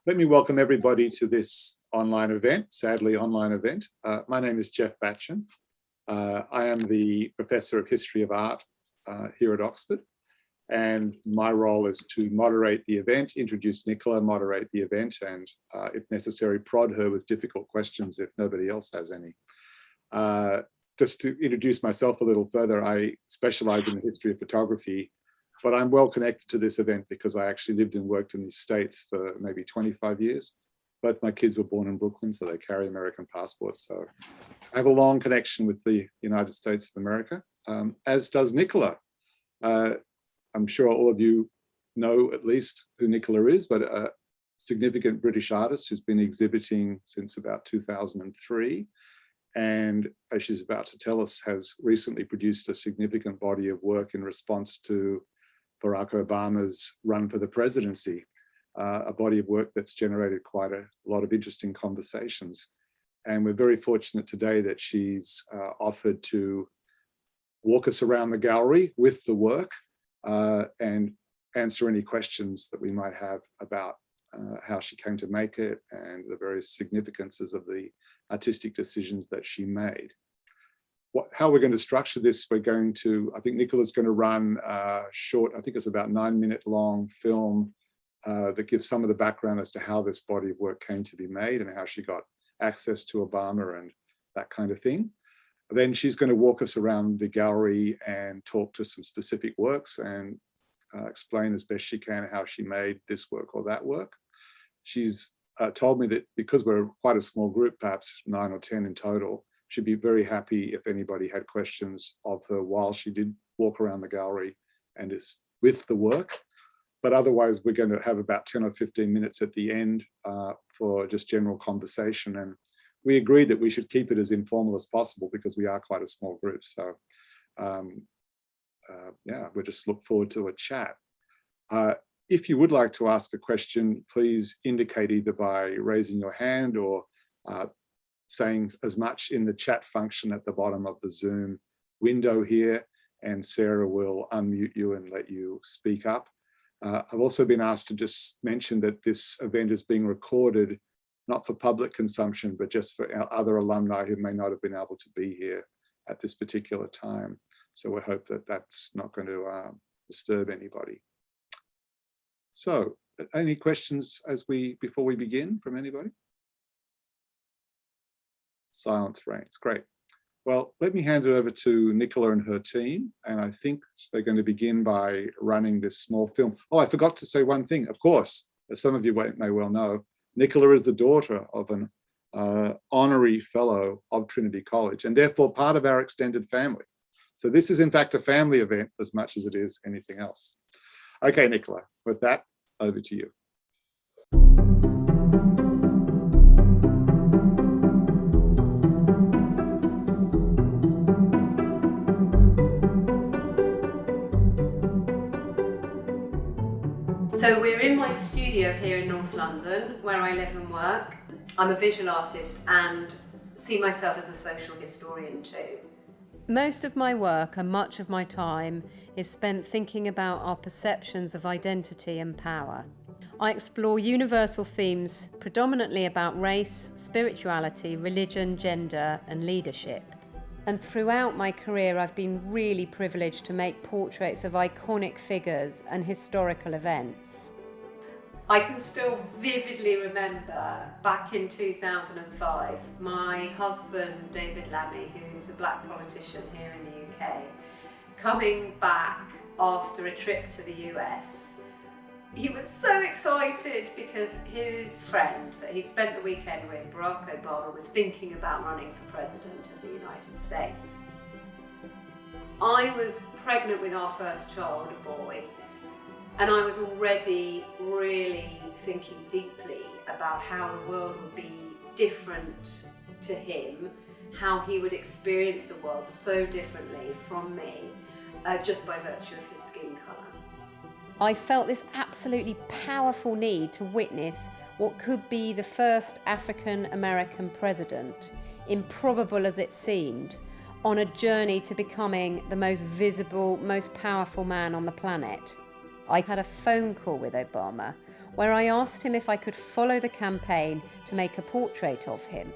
Let me welcome everybody to this online event, sadly online event. My name is Jeff Batchen. I am the Professor of History of Art here at Oxford, and my role is to moderate the event, introduce Nicola, moderate the event, and if necessary, prod her with difficult questions if nobody else has any. Just to introduce myself a little further, I specialize in the history of photography, but I'm well connected to this event because I actually lived and worked in the States for maybe 25 years. Both my kids were born in Brooklyn, so they carry American passports. So I have a long connection with the United States of America, as does Nicola. I'm sure all of you know at least who Nicola is, but a significant British artist who's been exhibiting since about 2003. And as she's about to tell us, has recently produced a significant body of work in response to Barack Obama's run for the presidency, a body of work that's generated quite a lot of interesting conversations. And we're very fortunate today that she's offered to walk us around the gallery with the work and answer any questions that we might have about how she came to make it and the various significances of the artistic decisions that she made. How we're going to structure this, we're going to, I think Nicola's going to run a short, I think it's about 9-minute long film that gives some of the background as to how this body of work came to be made and how she got access to Obama and that kind of thing. Then she's going to walk us around the gallery and talk to some specific works and explain as best she can how she made this work or that work. She's told me that because we're quite a small group, perhaps 9 or 10 in total, she'd be very happy if anybody had questions of her while she did walk around the gallery and is with the work. But otherwise, we're going to have about 10 or 15 minutes at the end for just general conversation. And we agreed that we should keep it as informal as possible because we are quite a small group. So yeah, we just look forward to a chat. If you would like to ask a question, please indicate either by raising your hand or saying as much in the chat function at the bottom of the Zoom window here, and Sarah will unmute you and let you speak up. I've also been asked to just mention that this event is being recorded, not for public consumption, but just for our other alumni who may not have been able to be here at this particular time. So we hope that that's not going to disturb anybody. So, any questions before we begin from anybody? Silence reigns. Great. Well, let me hand it over to Nicola and her team, and I think they're going to begin by running this small film. Oh, I forgot to say one thing. Of course, as some of you may well know, Nicola is the daughter of an honorary fellow of Trinity College, and therefore part of our extended family. So this is in fact a family event as much as it is anything else. Okay, Nicola, with that, over to you. So we're in my studio here in North London, where I live and work. I'm a visual artist and see myself as a social historian too. Most of my work and much of my time is spent thinking about our perceptions of identity and power. I explore universal themes predominantly about race, spirituality, religion, gender, and leadership. And throughout my career, I've been really privileged to make portraits of iconic figures and historical events. I can still vividly remember back in 2005, my husband, David Lammy, who's a black politician here in the UK, coming back after a trip to the US. He was so excited because his friend that he'd spent the weekend with, Barack Obama, was thinking about running for president of the United States. I was pregnant with our first child, a boy, and I was already really thinking deeply about how the world would be different to him, how he would experience the world so differently from me, just by virtue of his skin colour. I felt this absolutely powerful need to witness what could be the first African American president, improbable as it seemed, on a journey to becoming the most visible, most powerful man on the planet. I had a phone call with Obama where I asked him if I could follow the campaign to make a portrait of him.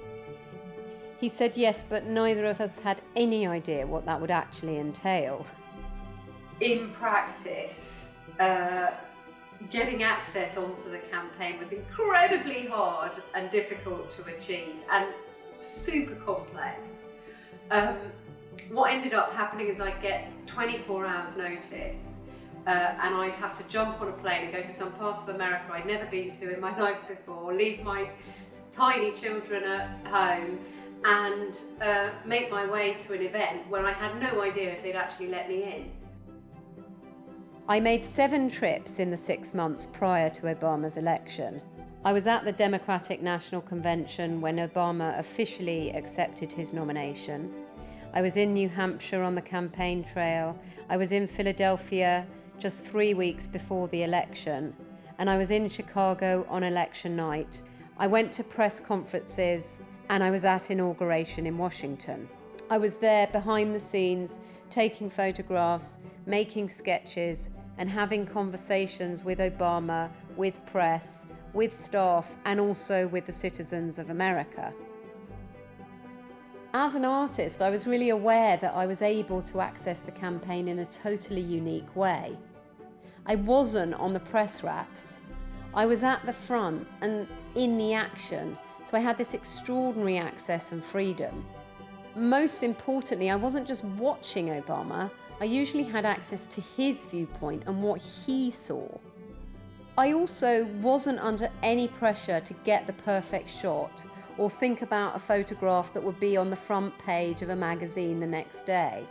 He said yes, but neither of us had any idea what that would actually entail. In practice, getting access onto the campaign was incredibly hard and difficult to achieve and super complex. What ended up happening is I'd get 24 hours notice and I'd have to jump on a plane and go to some part of America I'd never been to in my life before, leave my tiny children at home and make my way to an event where I had no idea if they'd actually let me in. I made 7 trips in the 6 months prior to Obama's election. I was at the Democratic National Convention when Obama officially accepted his nomination. I was in New Hampshire on the campaign trail. I was in Philadelphia just 3 weeks before the election. And I was in Chicago on election night. I went to press conferences and I was at inauguration in Washington. I was there behind the scenes, taking photographs, making sketches, and having conversations with Obama, with press, with staff, and also with the citizens of America. As an artist, I was really aware that I was able to access the campaign in a totally unique way. I wasn't on the press racks. I was at the front and in the action, so I had this extraordinary access and freedom. Most importantly, I wasn't just watching Obama, I usually had access to his viewpoint and what he saw. I also wasn't under any pressure to get the perfect shot or think about a photograph that would be on the front page of a magazine the next day.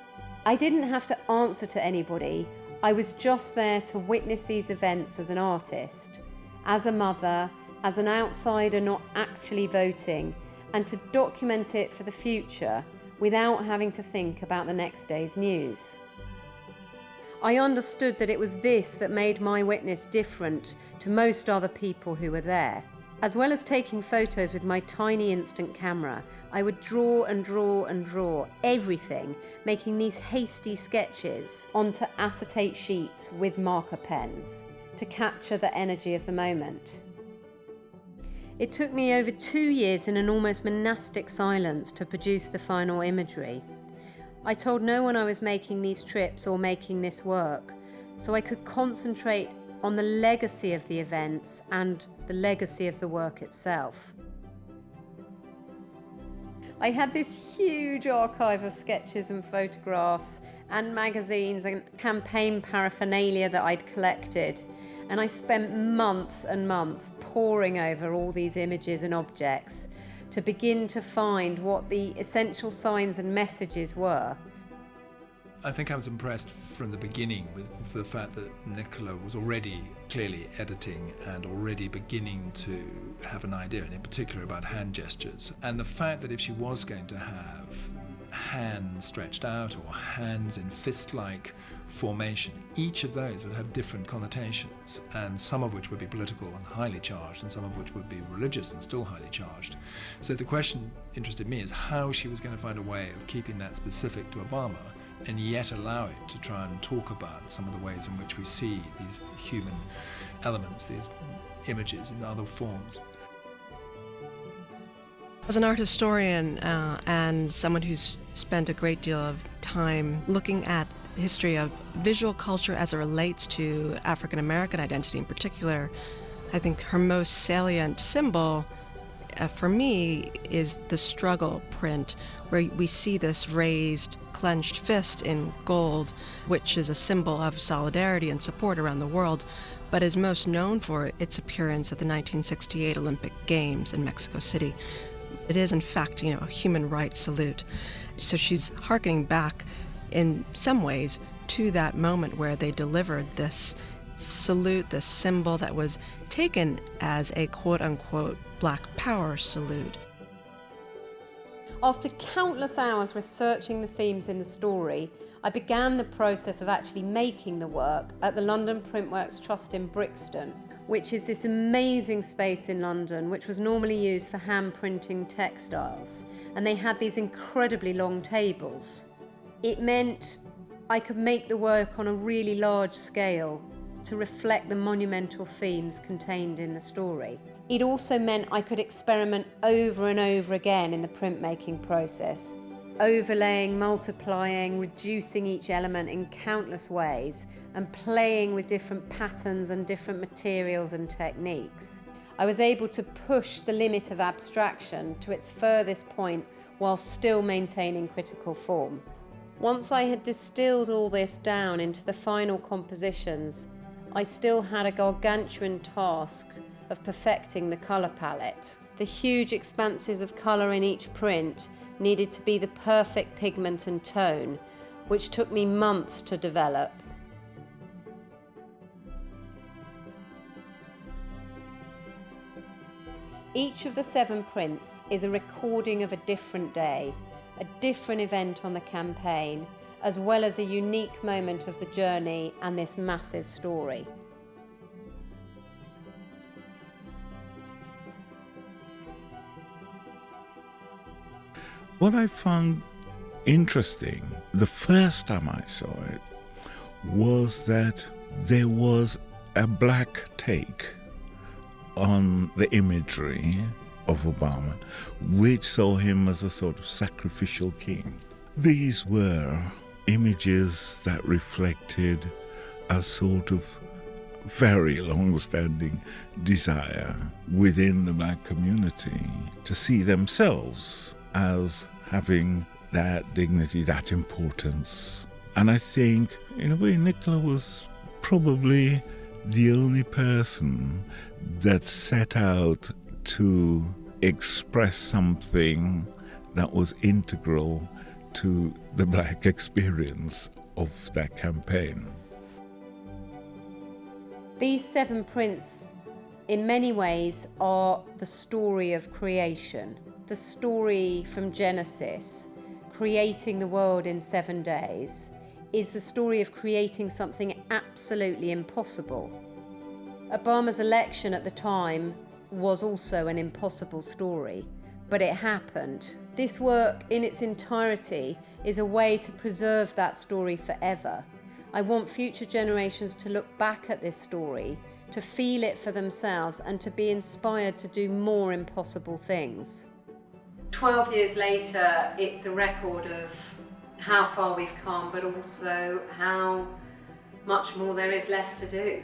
I didn't have to answer to anybody. I was just there to witness these events as an artist, as a mother, as an outsider not actually voting, and to document it for the future without having to think about the next day's news. I understood that it was this that made my witness different to most other people who were there. As well as taking photos with my tiny instant camera, I would draw and draw and draw everything, making these hasty sketches onto acetate sheets with marker pens to capture the energy of the moment. It took me over 2 years in an almost monastic silence to produce the final imagery. I told no one I was making these trips or making this work, so I could concentrate on the legacy of the events and the legacy of the work itself. I had this huge archive of sketches and photographs and magazines and campaign paraphernalia that I'd collected, and I spent months and months poring over all these images and objects to begin to find what the essential signs and messages were. I think I was impressed from the beginning with the fact that Nicola was already clearly editing and already beginning to have an idea, and in particular about hand gestures. And the fact that if she was going to have hands stretched out or hands in fist-like formation, each of those would have different connotations, and some of which would be political and highly charged, and some of which would be religious and still highly charged. So the question interested me is how she was going to find a way of keeping that specific to Obama and yet allow it to try and talk about some of the ways in which we see these human elements, these images in other forms. As an art historian and someone who's spent a great deal of time looking at the history of visual culture as it relates to African American identity in particular, I think her most salient symbol for me is the struggle print, where we see this raised, clenched fist in gold, which is a symbol of solidarity and support around the world, but is most known for its appearance at the 1968 Olympic Games in Mexico City. It is, in fact, a human rights salute. So she's harkening back in some ways to that moment where they delivered this salute, this symbol that was taken as a quote-unquote Black Power salute. After countless hours researching the themes in the story, I began the process of actually making the work at the London Printworks Trust in Brixton, which is this amazing space in London, which was normally used for hand printing textiles. And they had these incredibly long tables. It meant I could make the work on a really large scale to reflect the monumental themes contained in the story. It also meant I could experiment over and over again in the printmaking process, overlaying, multiplying, reducing each element in countless ways, and playing with different patterns and different materials and techniques. I was able to push the limit of abstraction to its furthest point while still maintaining critical form. Once I had distilled all this down into the final compositions, I still had a gargantuan task of perfecting the colour palette. The huge expanses of colour in each print needed to be the perfect pigment and tone, which took me months to develop. Each of the 7 prints is a recording of a different day, a different event on the campaign, as well as a unique moment of the journey and this massive story. What I found interesting the first time I saw it was that there was a black take on the imagery of Obama, which saw him as a sort of sacrificial king. These were images that reflected a sort of very long-standing desire within the black community to see themselves as having that dignity, that importance. And I think, in a way, Nicola was probably the only person that set out to express something that was integral to the black experience of that campaign. These 7 prints, in many ways, are the story of creation. The story from Genesis, creating the world in 7 days, is the story of creating something absolutely impossible. Obama's election at the time was also an impossible story, but it happened. This work in its entirety is a way to preserve that story forever. I want future generations to look back at this story, to feel it for themselves, and to be inspired to do more impossible things. 12 years later, it's a record of how far we've come, but also how much more there is left to do.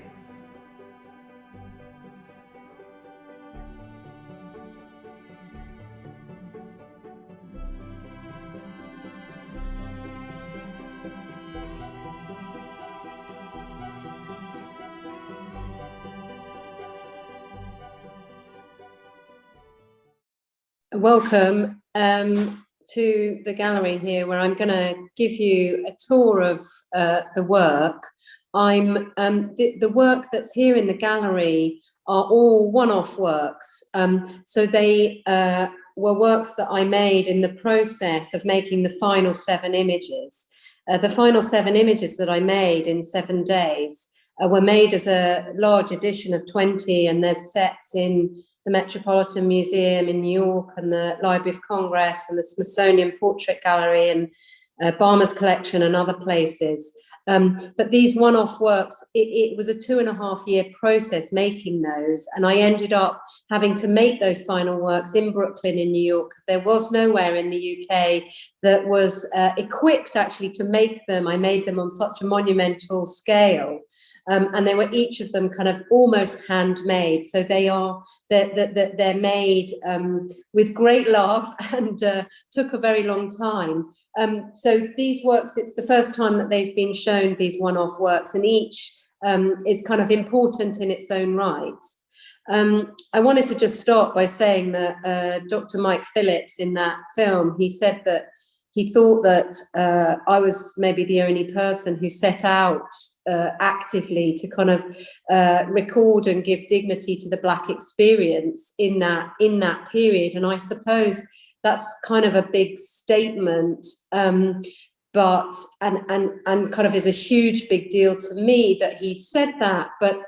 Welcome to the gallery here, where I'm going to give you a tour of the work. The work that's here in the gallery are all one-off works. So they were works that I made in the process of making the final 7 images. The final 7 images that I made in 7 days were made as a large edition of 20, and there's sets in the Metropolitan Museum in New York and the Library of Congress and the Smithsonian Portrait Gallery and Balmer's collection and other places. But these one-off works, it was a 2.5-year process making those, and I ended up having to make those final works in Brooklyn in New York, because there was nowhere in the UK that was equipped actually to make them. I made them on such a monumental scale. And they were each of them kind of almost handmade. So they're made with great love and took a very long time. So these works, it's the first time that they've been shown, these one-off works, and each is kind of important in its own right. I wanted to just start by saying that Dr. Mike Phillips in that film, he said that he thought that I was maybe the only person who set out actively to kind of record and give dignity to the Black experience in that period. And I suppose that's kind of a big statement, but kind of is a huge big deal to me that he said that. But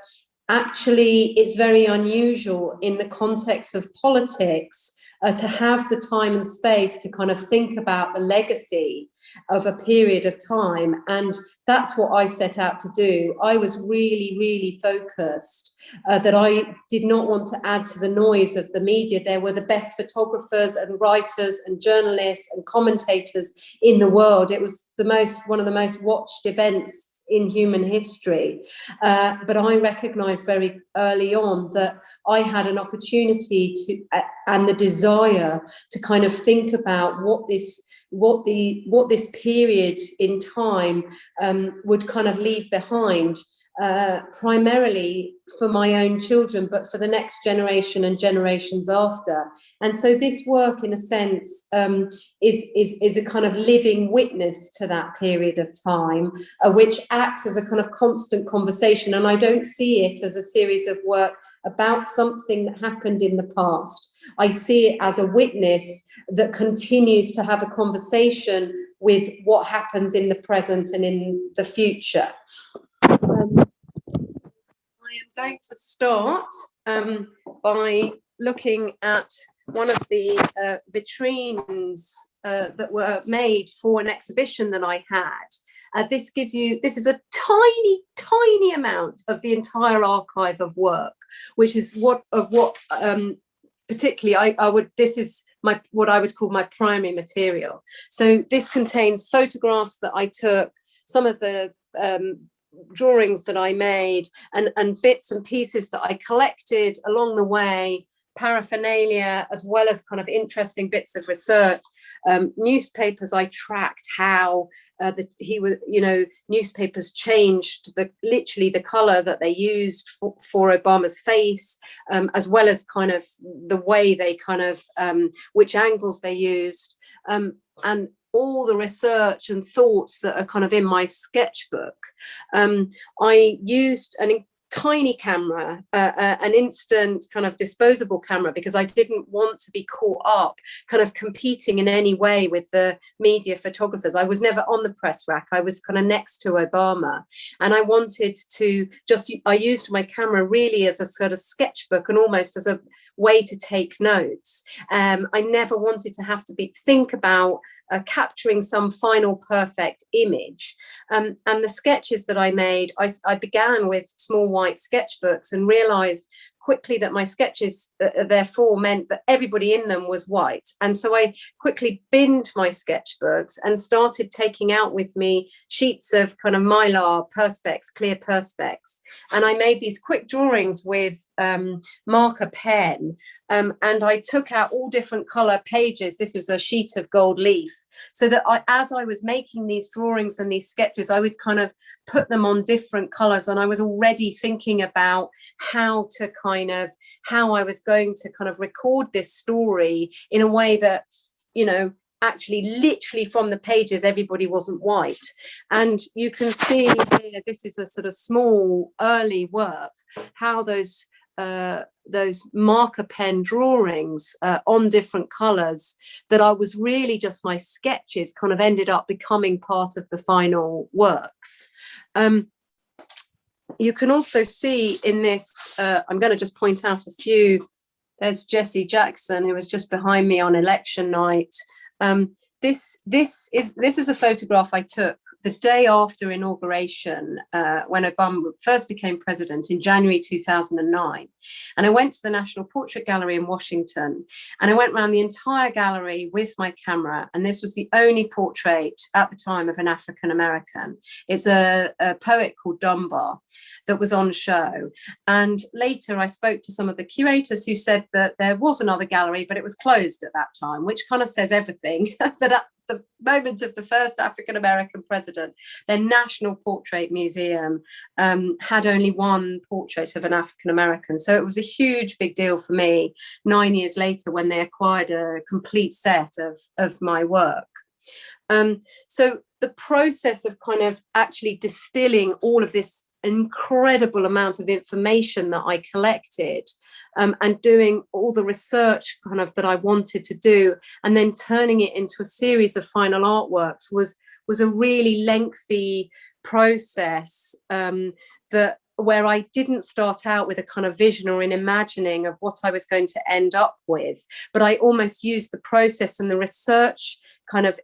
actually, it's very unusual in the context of politics to have the time and space to kind of think about the legacy of a period of time. And that's what I set out to do. I was really, really focused that I did not want to add to the noise of the media. There were the best photographers and writers and journalists and commentators in the world. It was one of the most watched events in human history. But I recognized very early on that I had an opportunity to, and the desire to kind of think about what this period in time would kind of leave behind, primarily for my own children, but for the next generation and generations after. And so this work, in a sense, is a kind of living witness to that period of time, which acts as a kind of constant conversation. And I don't see it as a series of work about something that happened in the past. I see it as a witness that continues to have a conversation with what happens in the present and in the future. I am going to start by looking at one of the vitrines that were made for an exhibition that I had. This is a tiny amount of the entire archive of work, which is what particularly this is what I would call my primary material. So this contains photographs that I took, some of the drawings that I made, and bits and pieces that I collected along the way, paraphernalia, as well as kind of interesting bits of research. Newspapers, I tracked how newspapers changed literally the color that they used for Obama's face, as well as kind of the way they kind of which angles they used, and all the research and thoughts that are kind of in my sketchbook. I used an tiny camera, an instant kind of disposable camera, because I didn't want to be caught up kind of competing in any way with the media photographers. I was never on the press rack. I was kind of next to Obama, and I wanted to I used my camera really as a sort of sketchbook and almost as a way to take notes. I never wanted to have to think about capturing some final perfect image. And the sketches that I made, I began with small white sketchbooks and realized quickly that my sketches therefore meant that everybody in them was white. And so I quickly binned my sketchbooks and started taking out with me sheets of kind of mylar perspex, clear perspex. And I made these quick drawings with marker pen, and I took out all different color pages. This is a sheet of gold leaf. So that as I was making these drawings and these sketches, I would kind of put them on different colors, and I was already thinking about how I was going to kind of record this story in a way that, actually literally from the pages, everybody wasn't white. And you can see here, this is a sort of small early work, how those marker pen drawings on different colors that I was really just my sketches kind of ended up becoming part of the final works. You can also see in this, I'm going to just point out a few. There's Jesse Jackson, who was just behind me on election night. This is a photograph I took the day after inauguration, when Obama first became president in January 2009. And I went to the National Portrait Gallery in Washington, and I went around the entire gallery with my camera. And this was the only portrait at the time of an African American. It's a poet called Dunbar that was on show. And later I spoke to some of the curators who said that there was another gallery, but it was closed at that time, which kind of says everything. That at the moment of the first African-American president, their National Portrait Museum had only one portrait of an African-American. So it was a huge big deal for me 9 years later when they acquired a complete set of my work. So the process of kind of actually distilling all of this incredible amount of information that I collected, and doing all the research kind of that I wanted to do, and then turning it into a series of final artworks was a really lengthy process that where I didn't start out with a kind of vision or an imagining of what I was going to end up with, but I almost used the process and the research kind of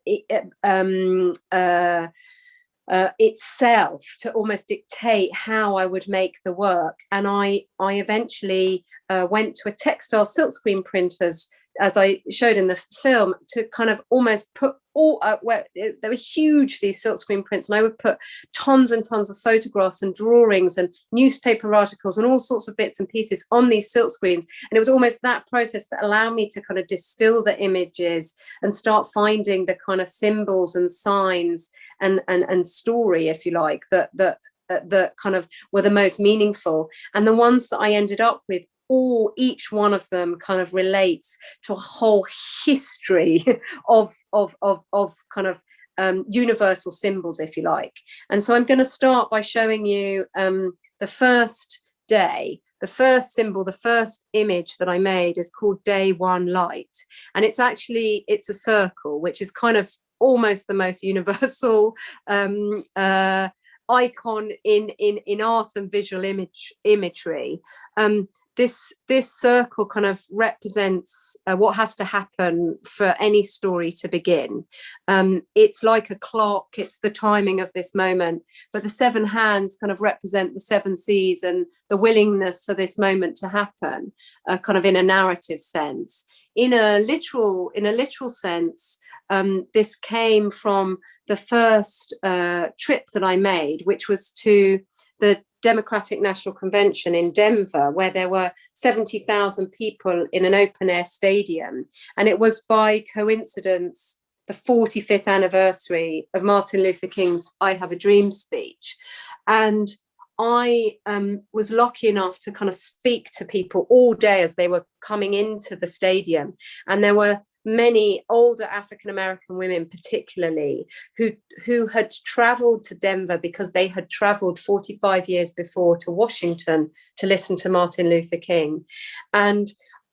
itself to almost dictate how I would make the work. And I eventually went to a textile silkscreen printers, as I showed in the film, to kind of almost put all where they were huge, these silkscreen prints, and I would put tons and tons of photographs and drawings and newspaper articles and all sorts of bits and pieces on these silkscreens. And it was almost that process that allowed me to kind of distill the images and start finding the kind of symbols and signs and story, if you like, that kind of were the most meaningful. And the ones that I ended up with, each one of them kind of relates to a whole history of kind of universal symbols, if you like. And so I'm going to start by showing you the first day. The first symbol, the first image that I made is called Day One Light. And it's a circle, which is kind of almost the most universal icon in art and visual imagery. This circle kind of represents what has to happen for any story to begin. It's like a clock, it's the timing of this moment, but the 7 hands kind of represent the 7 seas and the willingness for this moment to happen, kind of in a narrative sense. In a literal sense, this came from the first trip that I made, which was to the Democratic National Convention in Denver, where there were 70,000 people in an open air stadium. And it was by coincidence the 45th anniversary of Martin Luther King's I Have a Dream speech. And I was lucky enough to kind of speak to people all day as they were coming into the stadium. And there were many older African-American women, particularly, who had traveled to Denver because they had traveled 45 years before to Washington to listen to Martin Luther King. And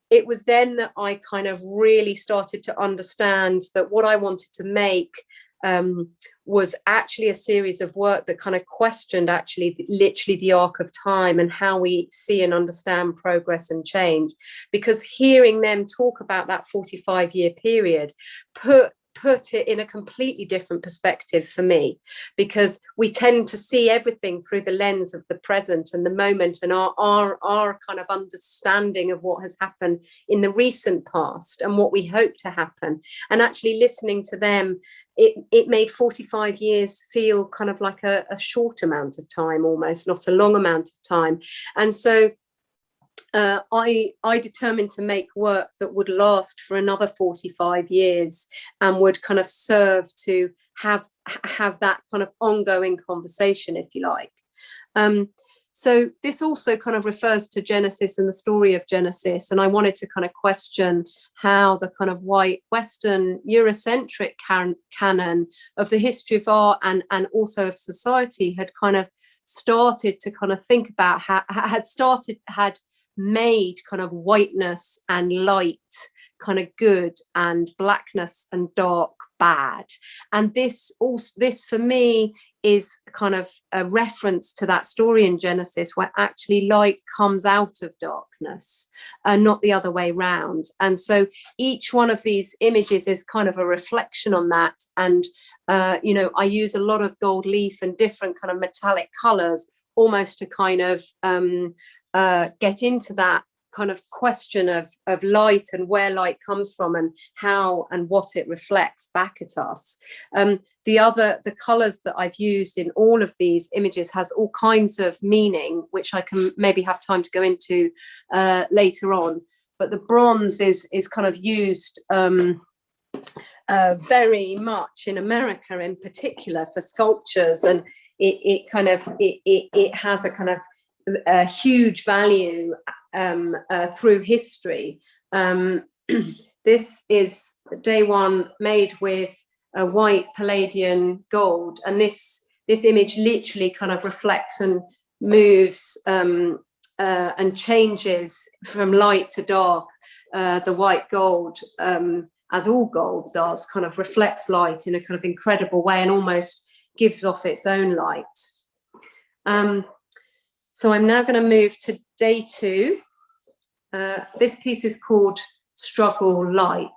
it was then that I kind of really started to understand that what I wanted to make was actually a series of work that kind of questioned literally the arc of time and how we see and understand progress and change. Because hearing them talk about that 45-year period put it in a completely different perspective for me, because we tend to see everything through the lens of the present and the moment and our kind of understanding of what has happened in the recent past and what we hope to happen. And actually listening to them, it made 45 years feel kind of like a short amount of time, almost not a long amount of time. And so I determined to make work that would last for another 45 years and would kind of serve to have that kind of ongoing conversation, if you like. So this also kind of refers to Genesis and the story of Genesis. And I wanted to kind of question how the kind of white Western Eurocentric canon of the history of art and also of society had kind of started to kind of think about had made kind of whiteness and light kind of good and blackness and dark bad. And this for me is kind of a reference to that story in Genesis where actually light comes out of darkness and not the other way round. And so each one of these images is kind of a reflection on that. And I use a lot of gold leaf and different kind of metallic colors almost to kind of get into that kind of question of light and where light comes from and how and what it reflects back at us. The colors that I've used in all of these images has all kinds of meaning, which I can maybe have time to go into later on. But the bronze is kind of used very much in America in particular for sculptures, and it has a kind of a huge value through history. This is day one made with a white Palladian gold, and this image literally kind of reflects and moves and changes from light to dark. The white gold, as all gold does, kind of reflects light in a kind of incredible way and almost gives off its own light. So I'm now going to move to day 2. This piece is called Struggle Light.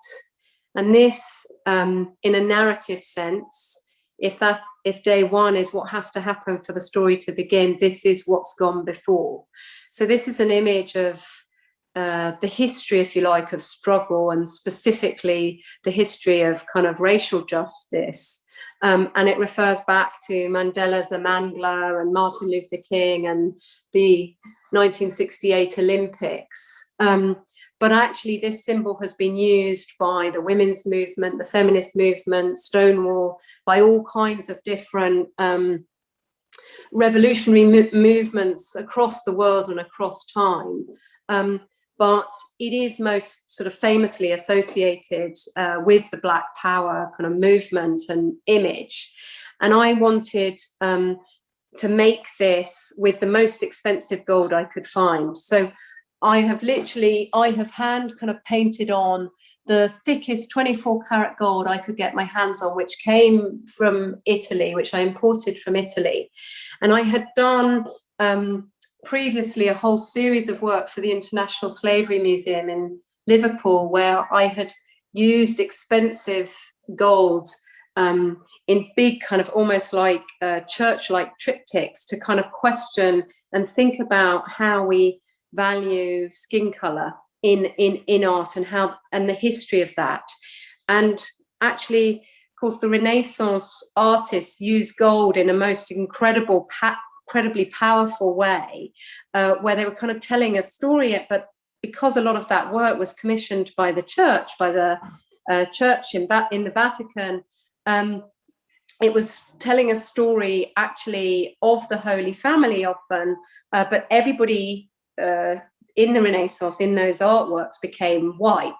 And this, in a narrative sense, if day 1 is what has to happen for the story to begin, this is what's gone before. So this is an image of the history, if you like, of struggle, and specifically the history of kind of racial justice. And it refers back to Mandela's Amandla and Martin Luther King and the 1968 Olympics. But actually this symbol has been used by the women's movement, the feminist movement, Stonewall, by all kinds of different revolutionary movements across the world and across time. But it is most sort of famously associated with the Black Power kind of movement and image. And I wanted to make this with the most expensive gold I could find. So I have hand kind of painted on the thickest 24-karat gold I could get my hands on, which came from Italy, which I imported from Italy. And I had done previously a whole series of work for the International Slavery Museum in Liverpool, where I had used expensive gold in big kind of almost like church-like triptychs to kind of question and think about how we value skin color in art and the history of that. And actually, of course, the Renaissance artists used gold in a most incredibly powerful way, where they were kind of telling a story, but because a lot of that work was commissioned by the church, by the church in the Vatican, it was telling a story actually of the Holy Family often, but everybody in the Renaissance, in those artworks, became white.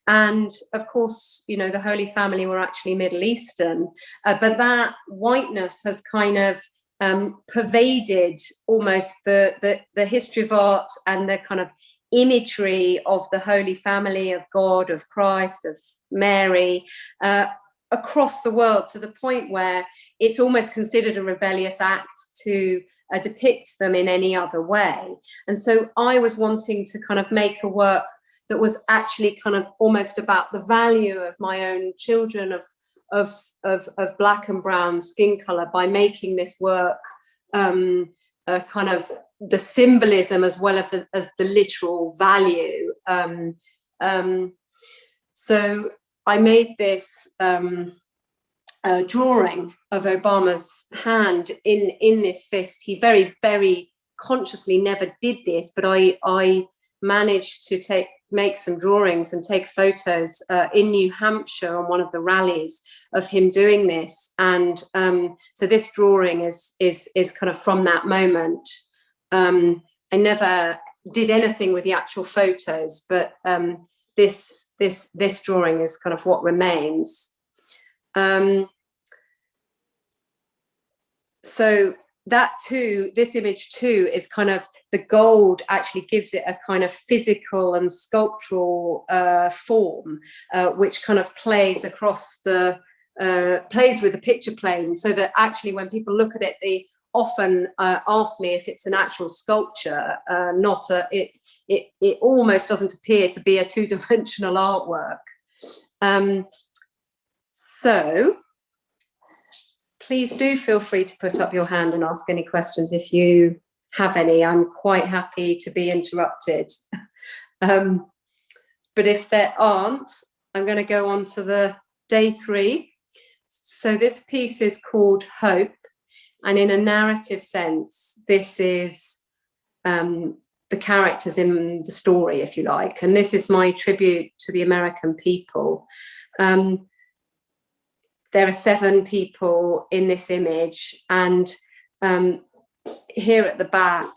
And of course, you know, the Holy Family were actually Middle Eastern, but that whiteness has kind of pervaded almost the history of art and the kind of imagery of the Holy Family, of God, of Christ, of Mary, across the world, to the point where it's almost considered a rebellious act to depict them in any other way. And so I was wanting to kind of make a work that was actually kind of almost about the value of my own children of black and brown skin color, by making this work kind of the symbolism as well as the literal value. So I made this drawing of Obama's hand in this fist. He very, very consciously never did this, but I managed to make some drawings and take photos in New Hampshire on one of the rallies of him doing this. And so this drawing is kind of from that moment. I never did anything with the actual photos, but this drawing is kind of what remains. So that too, this image too, is kind of, the gold actually gives it a kind of physical and sculptural form, which kind of plays across plays with the picture plane, so that actually when people look at it, they often ask me if it's an actual sculpture, it almost doesn't appear to be a two-dimensional artwork. So please do feel free to put up your hand and ask any questions if you have any. I'm quite happy to be interrupted. But if there aren't, I'm going to go on to the day 3. So this piece is called Hope. And in a narrative sense, this is the characters in the story, if you like. And this is my tribute to the American people. There are 7 people in this image, and here at the back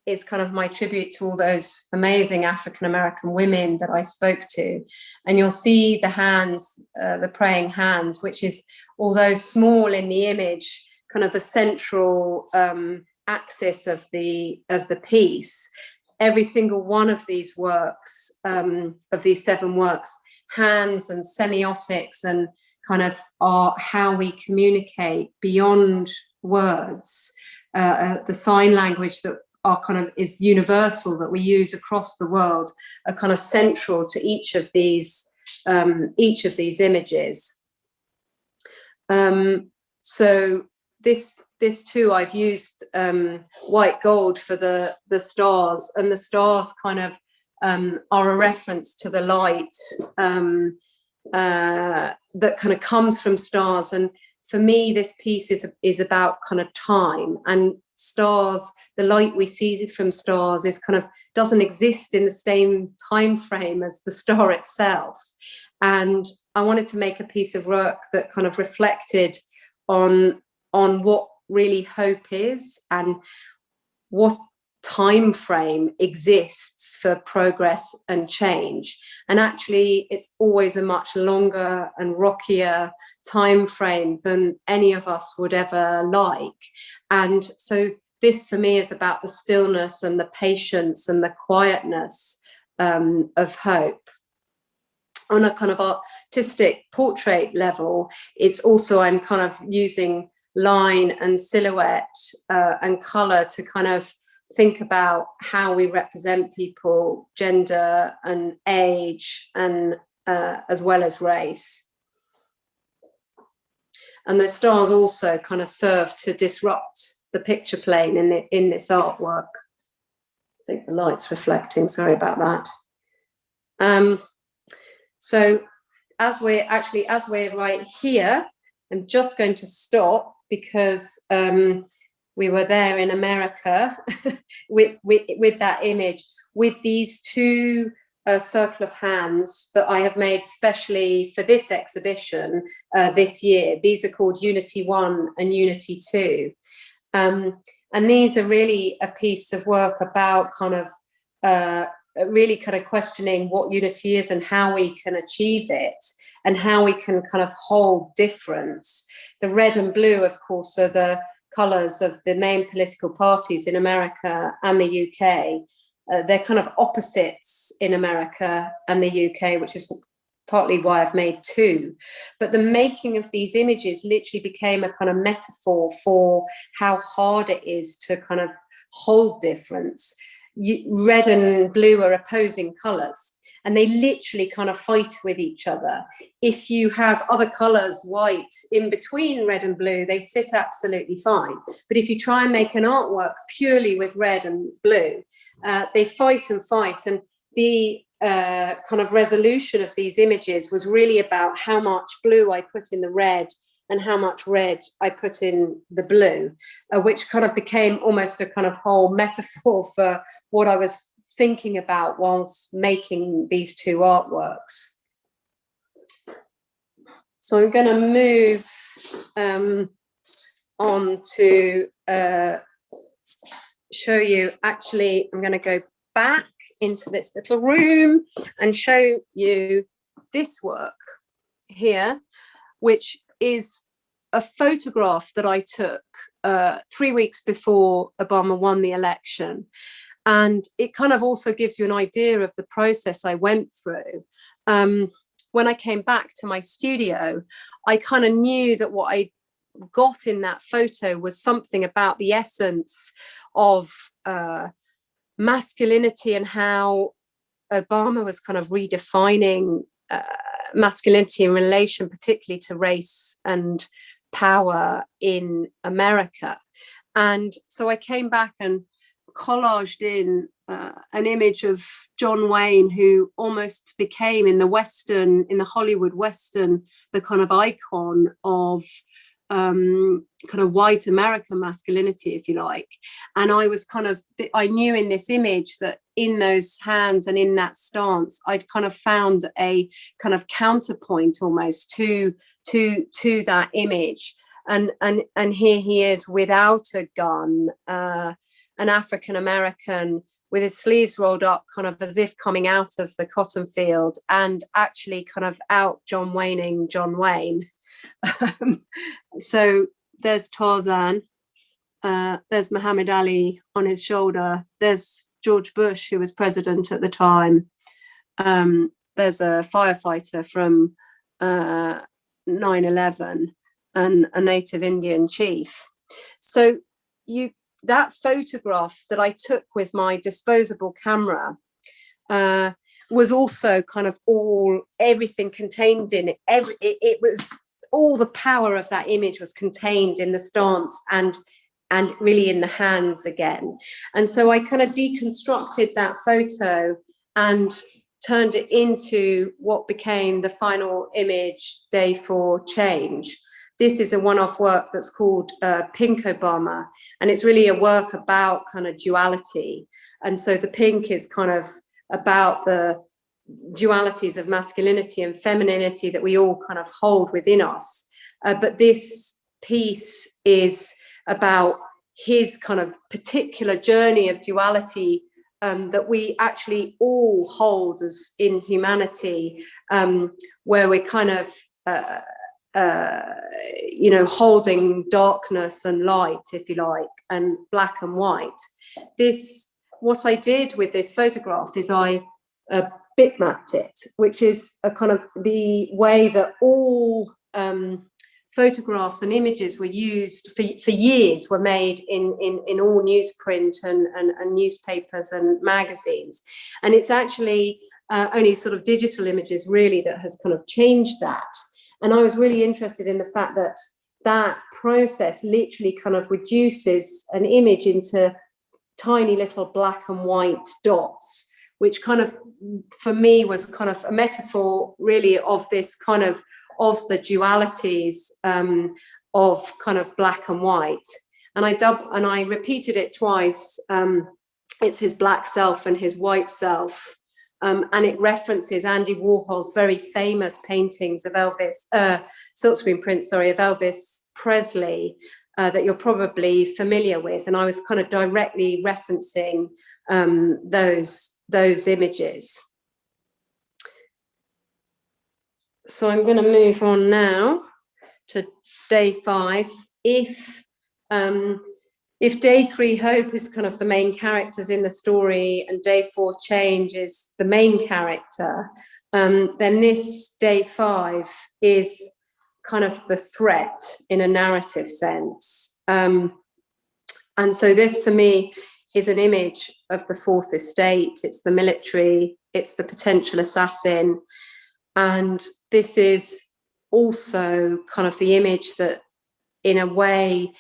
is kind of my tribute to all those amazing African-American women that I spoke to. And you'll see the hands, the praying hands, which is, although small in the image, kind of the central axis of the piece. Every single one of these works, of these 7 works, hands and semiotics and kind of are how we communicate beyond words, the sign language that kind of is universal, that we use across the world, are kind of central to each of these images. So this too, I've used white gold for the stars, and the stars kind of are a reference to the light that kind of comes from stars. And for me, this piece is about kind of time and stars. The light we see from stars is kind of doesn't exist in the same time frame as the star itself. And I wanted to make a piece of work that kind of reflected on what really hope is and what time frame exists for progress and change. And actually, it's always a much longer and rockier time frame than any of us would ever like. And so this for me is about the stillness and the patience and the quietness of hope. On a kind of artistic portrait level, it's also, I'm kind of using line and silhouette and color to kind of think about how we represent people, gender and age, and as well as race. And the stars also kind of serve to disrupt the picture plane in this artwork. I think the light's reflecting, sorry about that. So as we're right here, I'm just going to stop because we were there in America with that image, with these two circle of hands that I have made specially for this exhibition this year. These are called Unity 1 and Unity 2. And these are really a piece of work about kind of really kind of questioning what unity is and how we can achieve it and how we can kind of hold difference. The red and blue, of course, are the colours of the main political parties in America and the UK. They're kind of opposites in America and the UK, which is partly why I've made two. But the making of these images literally became a kind of metaphor for how hard it is to kind of hold difference. Red and blue are opposing colours, and they literally kind of fight with each other. If you have other colours, white, in between red and blue, they sit absolutely fine. But if you try and make an artwork purely with red and blue, they fight and fight. And the kind of resolution of these images was really about how much blue I put in the red and how much red I put in the blue, which kind of became almost a kind of whole metaphor for what I was thinking about whilst making these two artworks. So I'm going to move on to show you, actually, I'm going to go back into this little room and show you this work here, which is a photograph that I took 3 weeks before Obama won the election. And it kind of also gives you an idea of the process I went through. When I came back to my studio, I kind of knew that what I got in that photo was something about the essence of masculinity and how Obama was kind of redefining masculinity in relation particularly to race and power in America. And so I came back and collaged in an image of John Wayne, who almost became in the Hollywood Western, the kind of icon of kind of white American masculinity, if you like. And I knew in this image that in those hands and in that stance, I'd kind of found a kind of counterpoint almost to that image. And here he is without a gun, an African American with his sleeves rolled up, kind of as if coming out of the cotton field, and actually kind of out John Wayning John Wayne. So there's Tarzan, there's Muhammad Ali on his shoulder, there's George Bush, who was president at the time, there's a firefighter from 9/11 and a native Indian chief. So you that photograph that I took with my disposable camera was also kind of everything contained in it. It was all the power of that image was contained in the stance and really in the hands again. And so I kind of deconstructed that photo and turned it into what became the final image, Day 4 Change. This is a one-off work that's called Pink Obama, and it's really a work about kind of duality. And so the pink is kind of about the dualities of masculinity and femininity that we all kind of hold within us. But this piece is about his kind of particular journey of duality that we actually all hold as in humanity, where we're kind of holding darkness and light, if you like, and black and white. What I did with this photograph is I bitmapped it, which is a kind of the way that all photographs and images were used for years, were made in all newsprint and newspapers and magazines. And it's actually only sort of digital images really that has kind of changed that. And I was really interested in the fact that that process literally kind of reduces an image into tiny little black and white dots, which kind of, for me, was kind of a metaphor really of this kind of the dualities of kind of black and white. And I repeated it twice. It's his black self and his white self. And it references Andy Warhol's very famous paintings of silkscreen prints, of Elvis Presley, that you're probably familiar with. And I was kind of directly referencing those images. So I'm going to move on now to Day 5. If Day 3 Hope is kind of the main characters in the story and Day 4 Change is the main character, then this Day 5 is kind of the threat in a narrative sense. And so this for me is an image of the fourth estate. It's the military, it's the potential assassin. And this is also kind of the image that, in a way,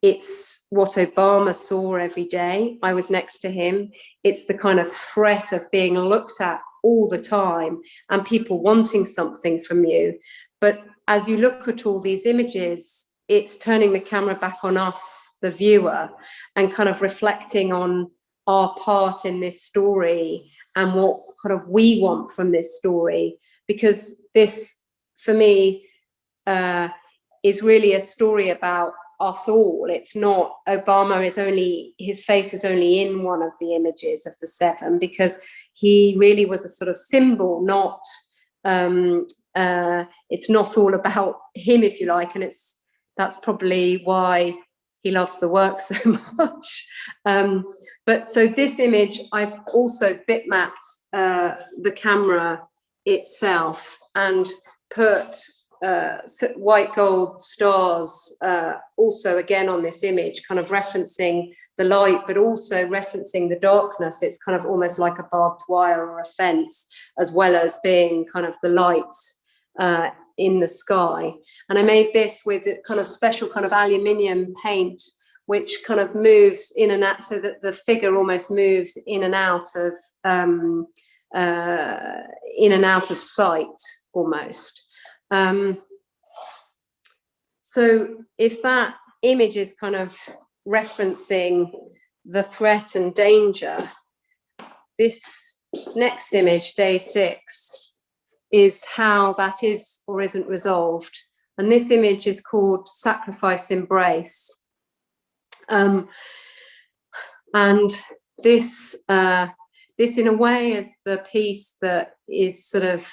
it's what Obama saw every day. I was next to him. It's the kind of threat of being looked at all the time and people wanting something from you. But as you look at all these images, it's turning the camera back on us, the viewer, and kind of reflecting on our part in this story and what kind of we want from this story. Because this, for me, is really a story about us all. It's not Obama is only, his face is only in one of the images of the 7, because he really was a sort of symbol, not it's not all about him, if you like, and that's probably why he loves the work so much. But so this image, I've also bitmapped the camera itself and put white gold stars also again on this image, kind of referencing the light but also referencing the darkness. It's kind of almost like a barbed wire or a fence, as well as being kind of the lights in the sky. And I made this with a kind of special kind of aluminium paint, which kind of moves in and out, so that the figure almost moves in and out of sight almost. So if that image is kind of referencing the threat and danger, this next image, Day 6, is how that is or isn't resolved. And this image is called Sacrifice Embrace. And this in a way is the piece that is sort of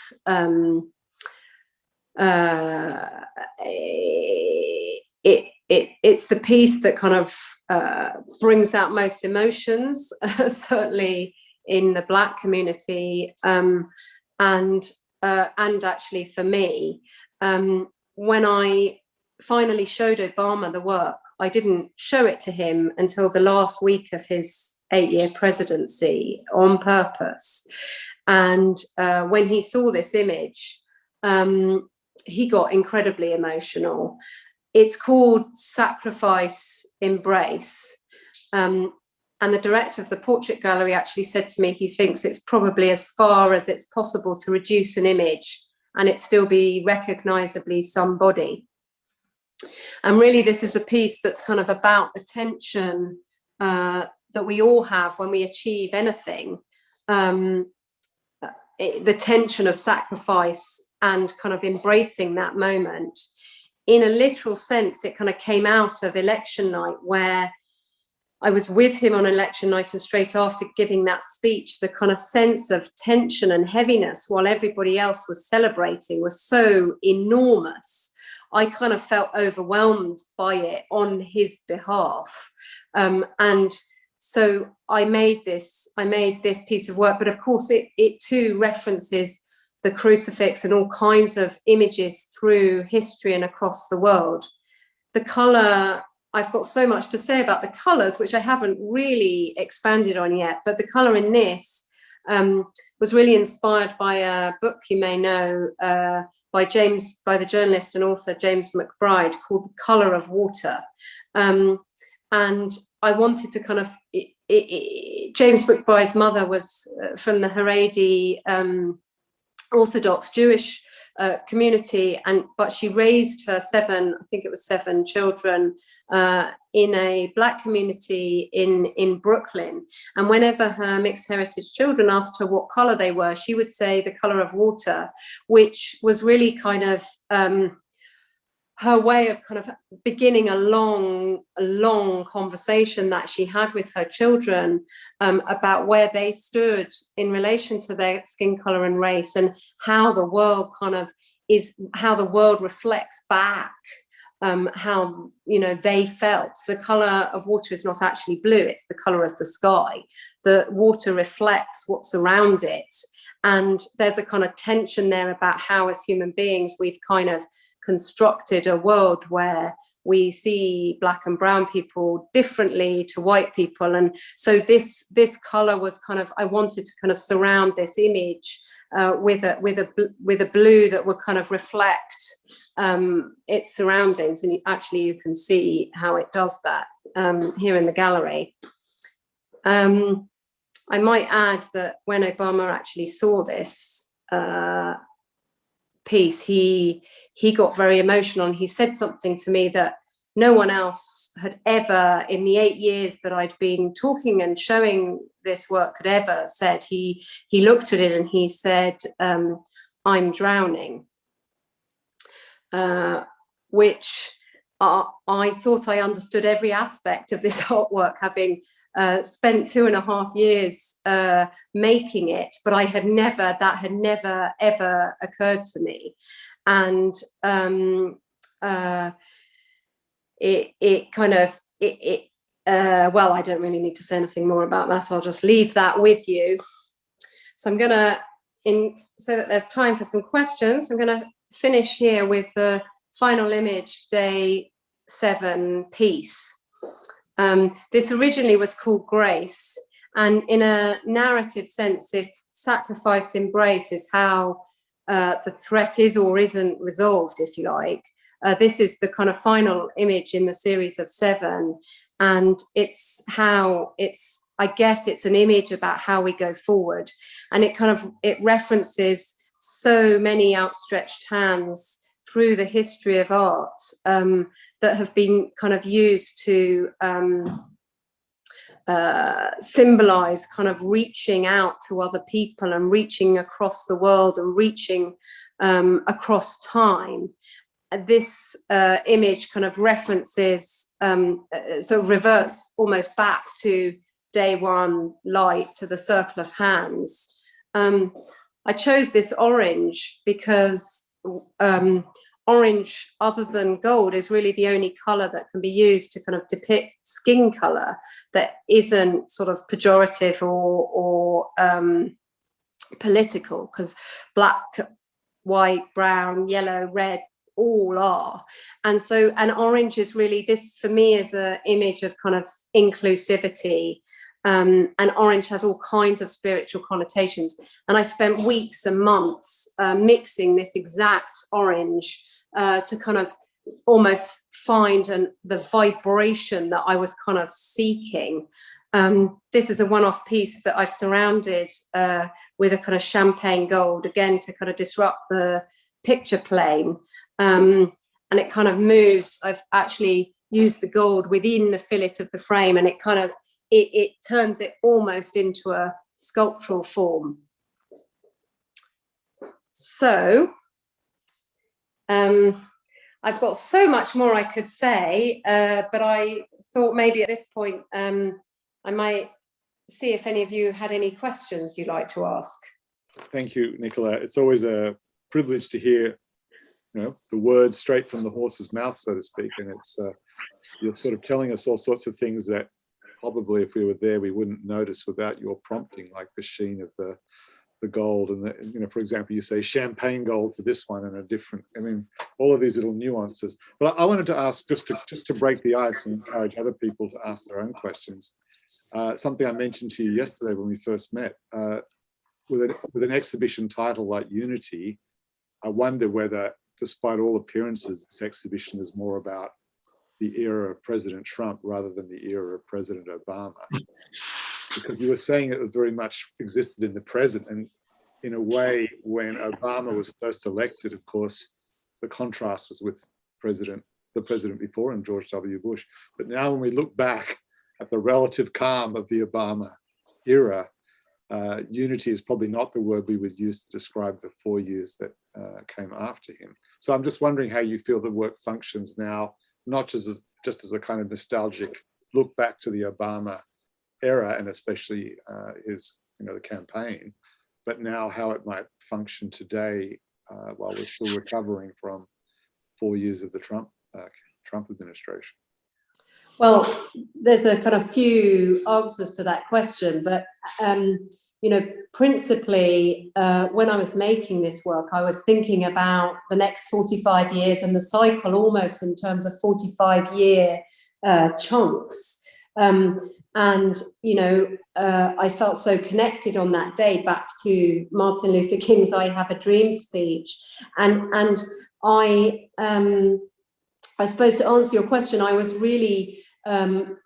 it's the piece that kind of brings out most emotions, certainly in the Black community, and actually for me, when I finally showed Obama the work, I didn't show it to him until the last week of his 8-year presidency on purpose. And when he saw this image, he got incredibly emotional. It's called Sacrifice Embrace. And the director of the portrait gallery actually said to me, he thinks it's probably as far as it's possible to reduce an image and it still be recognizably somebody. And really, this is a piece that's kind of about the tension that we all have when we achieve anything. The tension of sacrifice and kind of embracing that moment. In a literal sense, it kind of came out of election night, where I was with him on election night, and straight after giving that speech, the kind of sense of tension and heaviness while everybody else was celebrating was so enormous. I kind of felt overwhelmed by it on his behalf. And so I made this piece of work, but of course it too references the crucifix and all kinds of images through history and across the world. The colour, I've got so much to say about the colours, which I haven't really expanded on yet, but the colour in this was really inspired by a book you may know by the journalist and author James McBride, called The Colour of Water. And I wanted to kind of, James McBride's mother was from the Haredi Orthodox Jewish community, but she raised her seven children in a Black community in Brooklyn. And whenever her mixed heritage children asked her what color they were, she would say the color of water, which was really kind of her way of kind of beginning a long conversation that she had with her children about where they stood in relation to their skin color and race, and how the world reflects back how, you know, they felt. The color of water is not actually blue, it's the color of the sky. The water reflects what's around it, and there's a kind of tension there about how, as human beings, we've kind of constructed a world where we see Black and brown people differently to white people. And so this color was kind of, I wanted to kind of surround this image with a blue that would kind of reflect its surroundings. And you can see how it does that here in the gallery. I might add that when Obama actually saw this piece, he got very emotional, and he said something to me that no one else had ever, in the 8 years that I'd been talking and showing this work, had ever said. He looked at it and he said, "I'm drowning," which I thought I understood every aspect of this artwork, having spent 2.5 years making it, but that had never ever occurred to me. And well, I don't really need to say anything more about that. I'll just leave that with you. So I'm gonna, so that there's time for some questions, I'm gonna finish here with the final image, day 7 piece. This originally was called Grace, and in a narrative sense, if sacrifice embrace is how the threat is or isn't resolved, if you like, this is the kind of final image in the series of 7, and I guess it's an image about how we go forward, and it references so many outstretched hands through the history of art that have been kind of used to symbolize kind of reaching out to other people and reaching across the world and reaching across time. This image kind of references, sort of reverts almost back to day 1 light, to the circle of hands. I chose this orange because orange, other than gold, is really the only color that can be used to kind of depict skin color that isn't sort of pejorative or political, because black, white, brown, yellow, red, all are. And so, and orange is really, this for me is an image of kind of inclusivity. And orange has all kinds of spiritual connotations. And I spent weeks and months mixing this exact orange to kind of almost find the vibration that I was kind of seeking. This is a one-off piece that I've surrounded with a kind of champagne gold, again, to kind of disrupt the picture plane. And it kind of moves. I've actually used the gold within the fillet of the frame, and it kind of, it turns it almost into a sculptural form. So, I've got so much more I could say, but I thought maybe at this point, I might see if any of you had any questions you'd like to ask. Thank you, Nicola. It's always a privilege to hear, you know, the words straight from the horse's mouth, so to speak. And it's you're sort of telling us all sorts of things that probably if we were there, we wouldn't notice without your prompting, like the sheen of the gold and the, you know, for example, you say champagne gold for this one and a different, I mean, all of these little nuances. But I wanted to ask, just to break the ice and encourage other people to ask their own questions. Something I mentioned to you yesterday when we first met, with an exhibition title like Unity, I wonder whether, despite all appearances, this exhibition is more about the era of President Trump rather than the era of President Obama. Because you were saying it very much existed in the present, and in a way, when Obama was first elected, of course, the contrast was with the president before him, George W. Bush. But now when we look back at the relative calm of the Obama era, unity is probably not the word we would use to describe the 4 years that came after him. So I'm just wondering how you feel the work functions now, not just as a kind of nostalgic look back to the Obama era, and especially his, you know, the campaign, but now how it might function today while we're still recovering from 4 years of the Trump administration. Well, there's a kind of few answers to that question, but you know, principally when I was making this work, I was thinking about the next 45 years and the cycle almost in terms of 45-year chunks. And, you know, I felt so connected on that day back to Martin Luther King's I Have a Dream speech. And I suppose to answer your question, I was really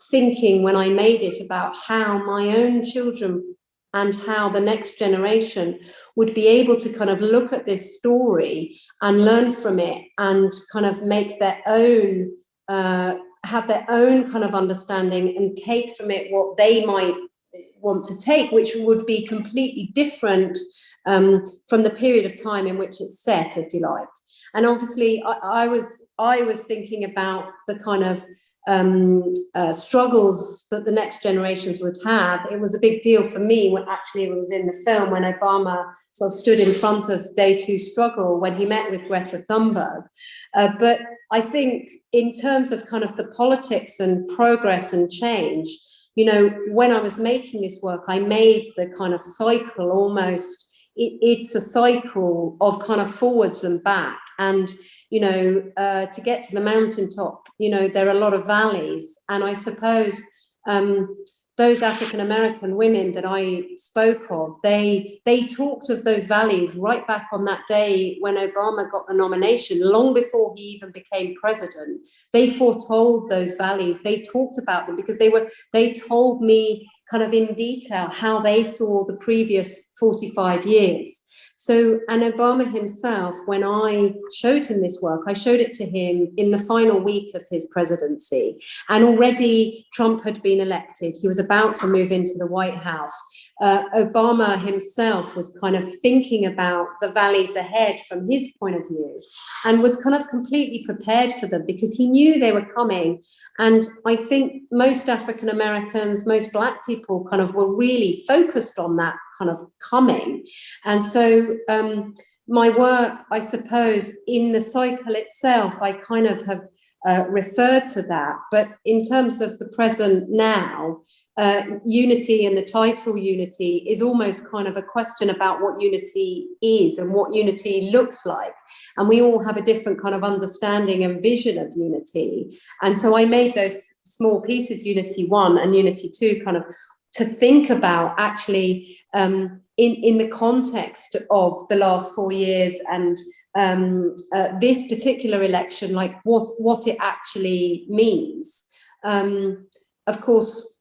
thinking when I made it about how my own children and how the next generation would be able to kind of look at this story and learn from it and kind of make their own have their own kind of understanding and take from it what they might want to take, which would be completely different from the period of time in which it's set, if you like. And obviously, I was thinking about the kind of struggles that the next generations would have. It was a big deal for me when actually it was in the film when Obama sort of stood in front of Day 2 struggle when he met with Greta Thunberg. But I think in terms of kind of the politics and progress and change, you know, when I was making this work, I made the kind of cycle almost, it's a cycle of kind of forwards and back. And, you know, to get to the mountaintop, you know, there are a lot of valleys. And I suppose those African-American women that I spoke of, they talked of those valleys right back on that day when Obama got the nomination, long before he even became president. They foretold those valleys. They talked about them because they told me kind of in detail how they saw the previous 45 years. So, and Obama himself, when I showed him this work, I showed it to him in the final week of his presidency. And already Trump had been elected. He was about to move into the White House. Obama himself was kind of thinking about the valleys ahead from his point of view and was kind of completely prepared for them because he knew they were coming. And I think most African Americans, most Black people kind of were really focused on that kind of coming. And so my work, I suppose, in the cycle itself, I kind of have referred to that. But in terms of the present now, unity and the title unity is almost kind of a question about what unity is and what unity looks like. And we all have a different kind of understanding and vision of unity. And so I made those small pieces, Unity 1 and Unity 2, kind of to think about actually in the context of the last 4 years and this particular election, like what it actually means. Of course,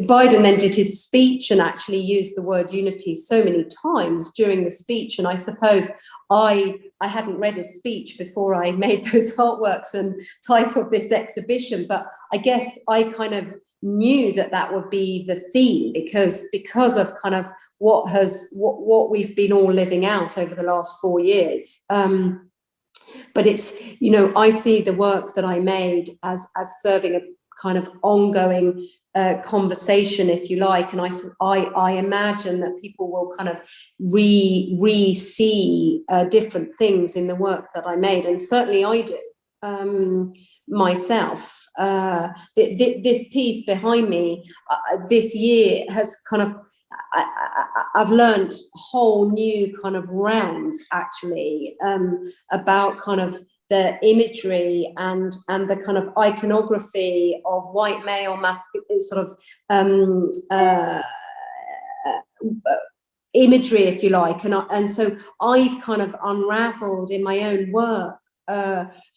Biden then did his speech and actually used the word unity so many times during the speech. And I suppose I hadn't read his speech before I made those artworks and titled this exhibition, but I guess I kind of knew that would be the theme because of kind of what we've been all living out over the last 4 years. But it's, you know, I see the work that I made as serving a kind of ongoing conversation, if you like, and I imagine that people will kind of re-see different things in the work that I made, and certainly I do myself. This piece behind me this year has kind of I've learned whole new kind of realms actually about kind of the imagery and the kind of iconography of white male masculine sort of imagery, if you like, and so I've kind of unraveled in my own work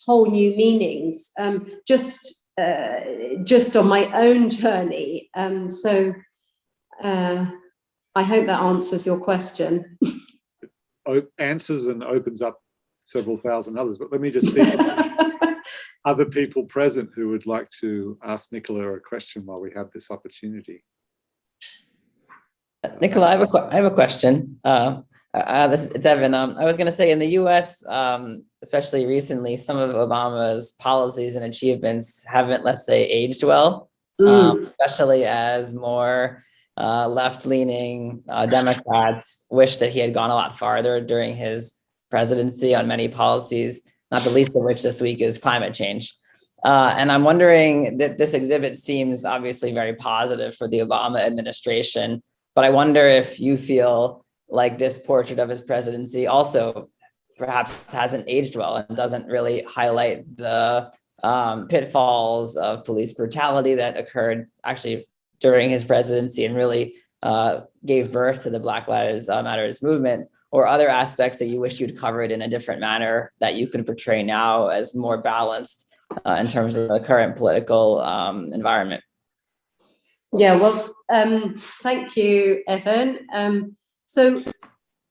whole new meanings just on my own journey. So I hope that answers your question. Answers and opens up several thousand others, but let me just see other people present who would like to ask Nicola a question while we have this opportunity. Nicola, I have a question. It's Evan. I was going to say in the U.S., especially recently, some of Obama's policies and achievements haven't, let's say, aged well, especially as more left-leaning Democrats wish that he had gone a lot farther during his presidency on many policies, not the least of which this week is climate change. And I'm wondering that this exhibit seems obviously very positive for the Obama administration, but I wonder if you feel like this portrait of his presidency also perhaps hasn't aged well and doesn't really highlight the pitfalls of police brutality that occurred actually during his presidency and really gave birth to the Black Lives Matters movement, or other aspects that you wish you'd covered in a different manner that you could portray now as more balanced in terms of the current political environment. Yeah, well, thank you, Evan. So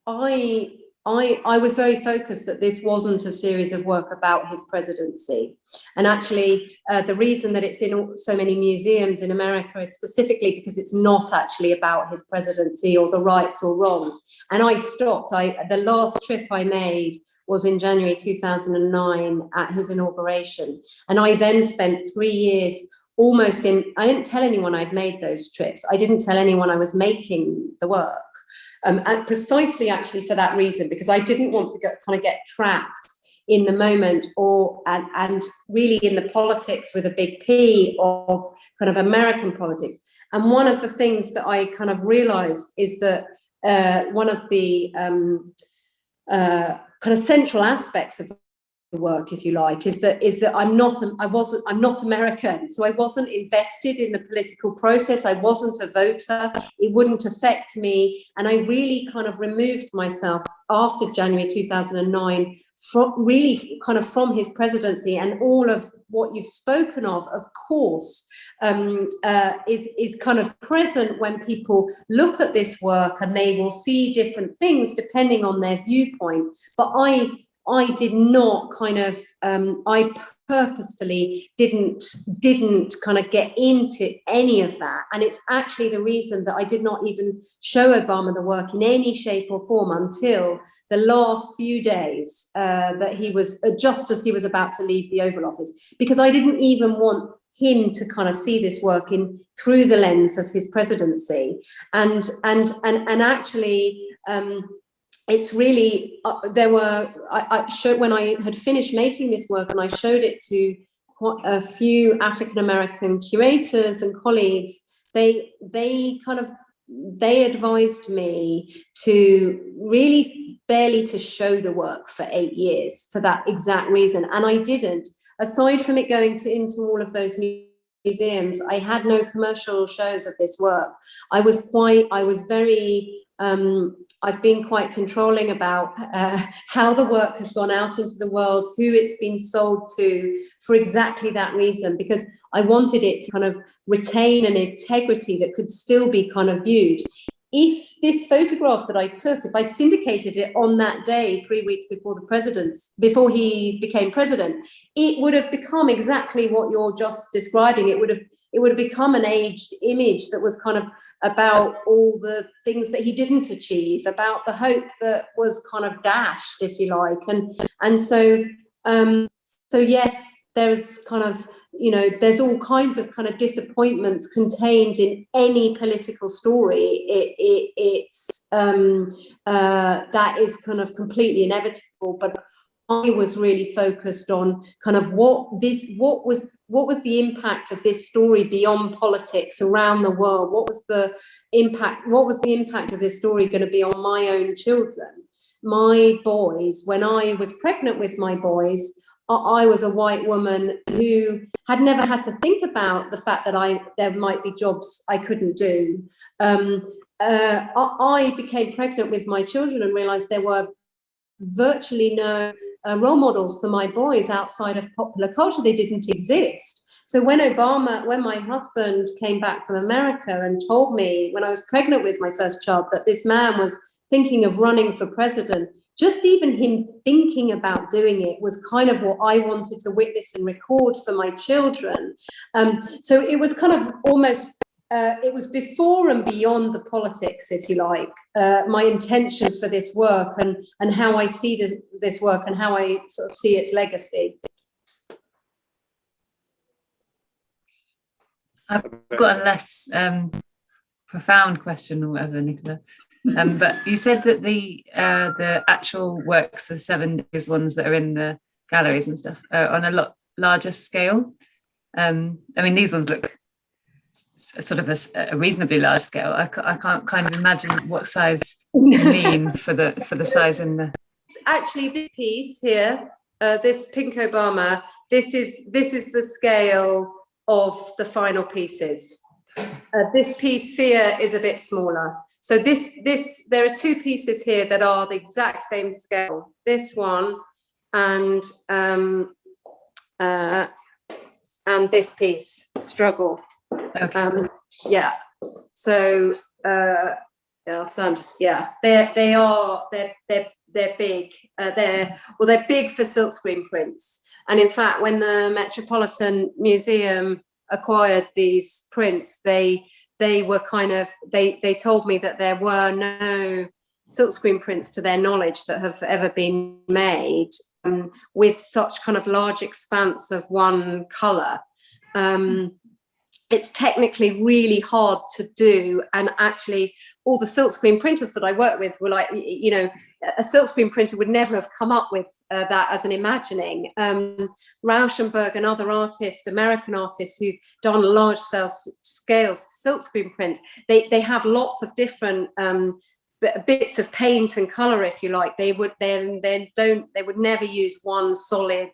I was very focused that this wasn't a series of work about his presidency. And actually, the reason that it's in so many museums in America is specifically because it's not actually about his presidency or the rights or wrongs. And I stopped. The last trip I made was in January 2009 at his inauguration. And I then spent 3 years almost I didn't tell anyone I'd made those trips. I didn't tell anyone I was making the work. And precisely actually for that reason, because I didn't want to get trapped in the moment and really in the politics with a big P of kind of American politics. And one of the things that I kind of realized is that one of the kind of central aspects of the work, if you like, is that I'm not American, so I wasn't invested in the political process. I wasn't a voter. It wouldn't affect me, and I really kind of removed myself after January 2009 from his presidency. And all of what you've spoken of course, is kind of present when people look at this work, and they will see different things depending on their viewpoint. But I did not kind of, I purposefully didn't kind of get into any of that. And it's actually the reason that I did not even show Obama the work in any shape or form until the last few days that he was, just as he was about to leave the Oval Office, because I didn't even want him to kind of see this work through the lens of his presidency. And actually, it's really, I showed, when I had finished making this work and I showed it to quite a few African American curators and colleagues, they advised me to really barely to show the work for 8 years for that exact reason, and I didn't. Aside from it going into all of those museums, I had no commercial shows of this work. I've been quite controlling about how the work has gone out into the world, who it's been sold to, for exactly that reason, because I wanted it to kind of retain an integrity that could still be kind of viewed. If this photograph that I took, if I'd syndicated it on that day, 3 weeks before he became president, it would have become exactly what you're just describing. It would have become an aged image that was kind of about all the things that he didn't achieve, about the hope that was kind of dashed, if you like. And so yes, there's kind of, there's all kinds of kind of disappointments contained in any political story. That is kind of completely inevitable. But I was really focused on kind of what was the impact of this story beyond politics around the world? What was the impact of this story going to be on my own children? My boys, when I was pregnant with my boys, I was a white woman who had never had to think about the fact that there might be jobs I couldn't do. I became pregnant with my children and realized there were virtually no role models for my boys outside of popular culture. They didn't exist. So when my husband came back from America and told me when I was pregnant with my first child that this man was thinking of running for president, just even him thinking about doing it was kind of what I wanted to witness and record for my children. So it was kind of almost, it was before and beyond the politics, if you like, my intention for this work and how I see this work and how I sort of see its legacy. I've got a less profound question or whatever, Nicola. But you said that the actual works, the 7 days ones that are in the galleries and stuff, are on a lot larger scale. I mean, these ones look sort of a reasonably large scale. I can't kind of imagine what size you mean for the size in the. Actually, this piece here, this Pink Obama, this is the scale of the final pieces. This piece here is a bit smaller. So there are 2 pieces here that are the exact same scale. This one and this piece, Struggle. Okay. Yeah. So I'll stand. Yeah, they're big. They're big for silkscreen prints. And in fact, when the Metropolitan Museum acquired these prints, they were kind of, they told me that there were no silkscreen prints to their knowledge that have ever been made with such kind of large expanse of one color. It's technically really hard to do, and actually all the silkscreen printers that I work with were like, a silkscreen printer would never have come up with that as an imagining. Rauschenberg and other artists, American artists who've done large scale silkscreen prints, they have lots of different bits of paint and color, if you like. They would never use one solid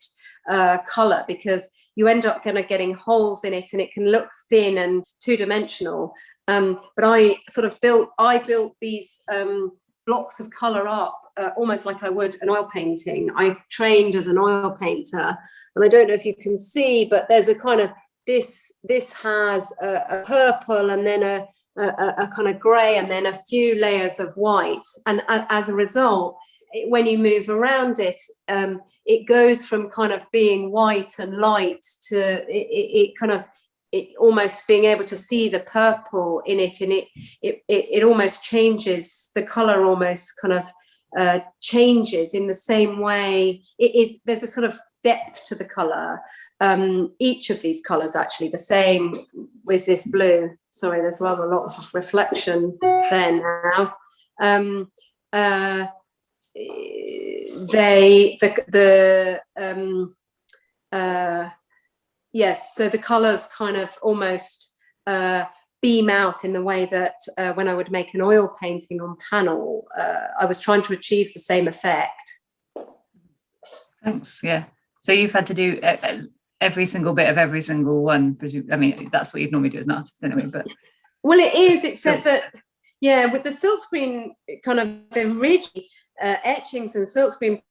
color, because you end up kind of getting holes in it and it can look thin and two-dimensional. But I built these blocks of color up almost like I would an oil painting. I trained as an oil painter, and I don't know if you can see, but there's a kind of this has a purple and then a kind of grey and then a few layers of white, and as a result, when you move around it, it goes from kind of being white and light to it almost being able to see the purple in it, and it almost changes the color, almost kind of changes in the same way. There's a sort of depth to the color. Each of these colors actually the same with this blue. Sorry, there's rather a lot of reflection there now. Yes, so the colours kind of almost beam out in the way that when I would make an oil painting on panel, I was trying to achieve the same effect. Thanks. Yeah. So you've had to do every single bit of every single one. I mean, that's what you'd normally do as an artist anyway. But well, it is, except that with the silkscreen kind of original etchings and silkscreen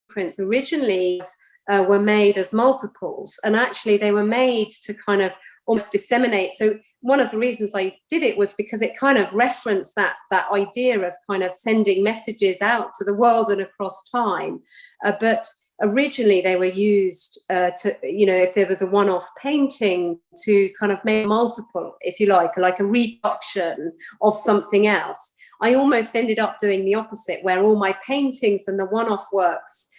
prints originally were made as multiples, and actually they were made to kind of almost disseminate. So one of the reasons I did it was because it kind of referenced that idea of kind of sending messages out to the world and across time. But originally they were used to, if there was a one-off painting, to kind of make multiple, if you like a reproduction of something else. I almost ended up doing the opposite, where all my paintings and the one-off works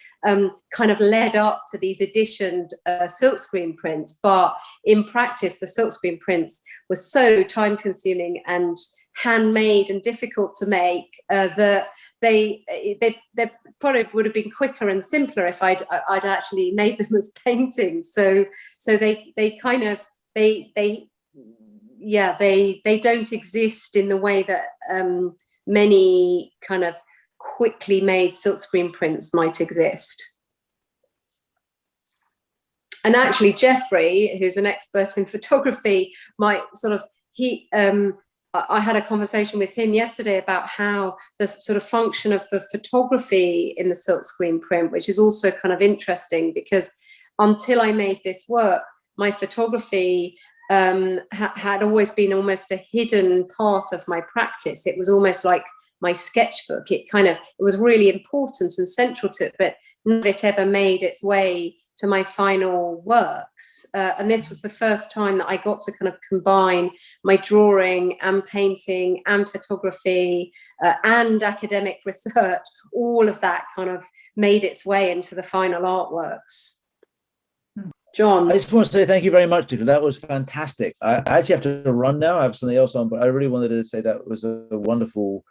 kind of led up to these editioned silkscreen prints. But in practice, the silkscreen prints were so time-consuming and handmade and difficult to make that they probably would have been quicker and simpler if I'd actually made them as paintings. So they don't exist in the way that many kind of quickly made silkscreen prints might exist. And actually, Jeffrey, who's an expert in photography, might sort of I had a conversation with him yesterday about how the sort of function of the photography in the silkscreen print, which is also kind of interesting, because until I made this work, my photography had always been almost a hidden part of my practice. It was almost like my sketchbook. It was really important and central to it, but none of it ever made its way to my final works. And this was the first time that I got to kind of combine my drawing and painting and photography and academic research. All of that kind of made its way into the final artworks. John. I just want to say thank you very much, because that was fantastic. I actually have to run now. I have something else on, but I really wanted to say that was a wonderful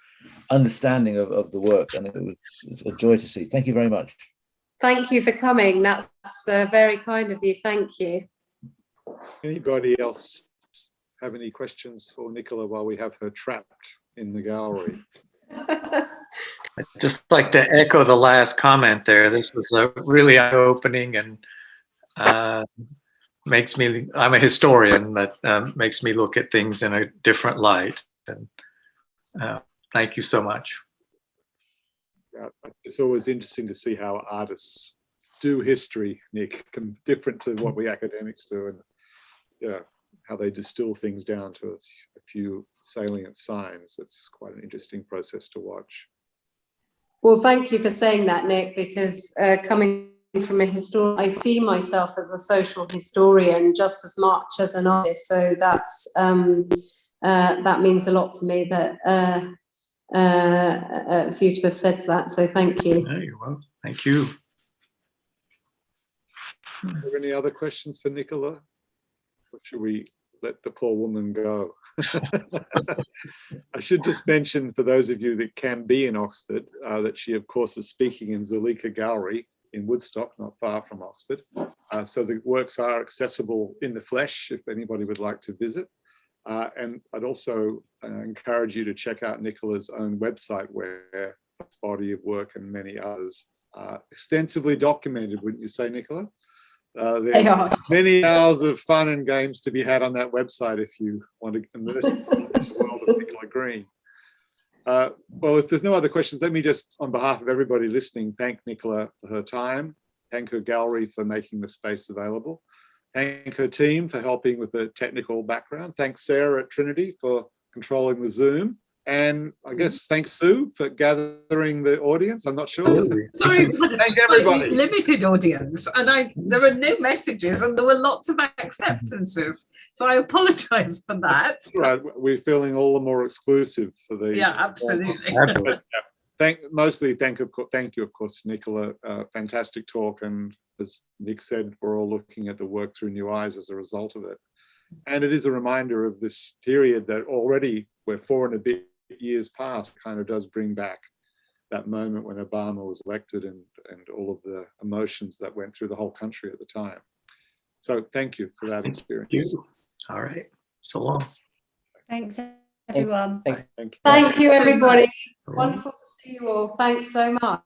understanding of the work, and it was a joy to see. Thank you very much. Thank you for coming. That's very kind of you. Thank you. Anybody else have any questions for Nicola while we have her trapped in the gallery? I'd just like to echo the last comment there. This was a really eye-opening and makes me, I'm a historian, that makes me look at things in a different light. And thank you so much. Yeah, it's always interesting to see how artists do history, Nick, different to what we academics do, and yeah, how they distill things down to a few salient signs. It's quite an interesting process to watch. Well, thank you for saying that, Nick, because coming from a historian, I see myself as a social historian just as much as an artist. So that's that means a lot to me that for you to have said that. So thank you. Yeah, you're welcome. Thank you. Are there any other questions for Nicola? Or should we let the poor woman go? I should just mention, for those of you that can be in Oxford, that she, of course, is speaking in Zuleika Gallery in Woodstock, not far from Oxford. So the works are accessible in the flesh if anybody would like to visit. And I'd also encourage you to check out Nicola's own website, where this body of work and many others are extensively documented, wouldn't you say, Nicola? There are many hours of fun and games to be had on that website if you want to immerse yourself in the world of Nicola Green. Well, if there's no other questions, let me just, on behalf of everybody listening, thank Nicola for her time, thank her gallery for making the space available, thank her team for helping with the technical background, thank Sarah at Trinity for controlling the Zoom, and I guess thanks Sue for gathering the audience. I'm not sure. Sorry, thank everybody. Limited audience, and there were no messages, and there were lots of acceptances. So I apologise for that. Right, we're feeling all the more exclusive for the. Yeah, absolutely. But, thank you, of course, to Nicola. Fantastic talk, and as Nick said, we're all looking at the work through new eyes as a result of it. And it is a reminder of this period that already we're 4 and a bit years past, kind of does bring back that moment when Obama was elected and all of the emotions that went through the whole country at the time. So thank you for that Thank experience. you. All right. So long. Thanks, everyone. Thanks. Thank you. Thank you, everybody. All right. Wonderful to see you all. Thanks so much.